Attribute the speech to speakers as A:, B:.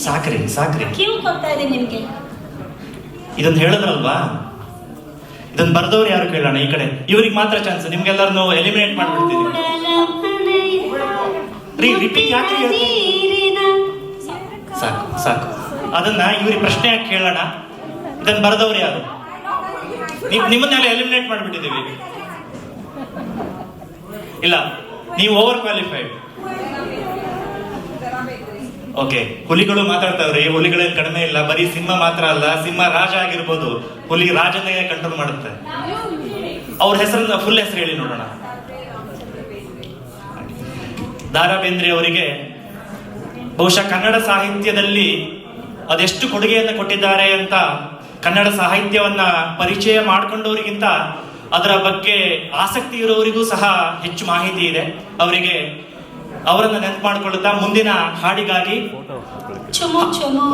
A: ಸಾಕ್ರಿ ಸಾಕ್ರಿ,
B: ಕಿವು ಕೊಡ್ತಾ ಇದೆ ನಿಮ್ಗೆ.
A: ಇದನ್ನ ಹೇಳಿದ್ರಲ್ವಾ, ಇದನ್ನ ಬರ್ದವ್ರು ಯಾರು ಕೇಳೋಣ. ಈ ಕಡೆ ಇವ್ರಿಗೆ ಮಾತ್ರ ಚಾನ್ಸ್, ನಿಮ್ಗೆಲ್ಲರನ್ನು ಎಲಿಮಿನೇಟ್ ಮಾಡ್ಬಿಡ್ತೀನಿ. ರಿಪೀಟ್ ಯಾಕೆ ಹೇಳ್ತೀನಿ? ಸಾಕು ಸಾಕು, ಅದನ್ನ ಇವ್ರಿಗೆ ಪ್ರಶ್ನೆ ಯಾಕೆ ಕೇಳೋಣ. ಇದನ್ನ ಬರ್ದವ್ರು ಯಾರು? ನಿಮ್ಮನ್ನೆಲ್ಲ ಎಲಿಮಿನೇಟ್ ಮಾಡ್ಬಿಟ್ಟಿದೀವಿ. ಇಲ್ಲ, ನೀವು ಓವರ್ ಕ್ವಾಲಿಫೈಡ್. ಓಕೆ, ಹುಲಿಗಳು ಮಾತಾಡ್ತಾವ್ರಿ. ಹುಲಿಗಳೇನು ಕಡಿಮೆ ಇಲ್ಲ, ಬರೀ ಸಿಂಹ ಮಾತ್ರ ಅಲ್ಲ, ಸಿಂಹ ರಾಜ ಆಗಿರ್ಬೋದು, ಹುಲಿ ರಾಜನೇ ಕಂಟ್ರೋಲ್ ಮಾಡುತ್ತೆ. ಅವ್ರ ಹೆಸರನ್ನ ಫುಲ್ ಹೆಸರು ಹೇಳಿ ನೋಡೋಣ. ದಾರಾ ಬೇಂದ್ರೆ ಅವರಿಗೆ ಬಹುಶಃ ಕನ್ನಡ ಸಾಹಿತ್ಯದಲ್ಲಿ ಅದೆಷ್ಟು ಕೊಡುಗೆಯನ್ನು ಕೊಟ್ಟಿದ್ದಾರೆ ಅಂತ, ಕನ್ನಡ ಸಾಹಿತ್ಯವನ್ನ ಪರಿಚಯ ಮಾಡಿಕೊಂಡವರಿಗಿಂತ ಅದರ ಬಗ್ಗೆ ಆಸಕ್ತಿ ಇರೋರಿಗೂ ಸಹ ಹೆಚ್ಚು ಮಾಹಿತಿ ಇದೆ. ಅವರನ್ನ ನೆನಪು ಮಾಡಿಕೊಳ್ಳುತ್ತಾ ಮುಂದಿನ ಹಾಡಿಗಾಗಿ
B: ಚುಮು ಚುಮು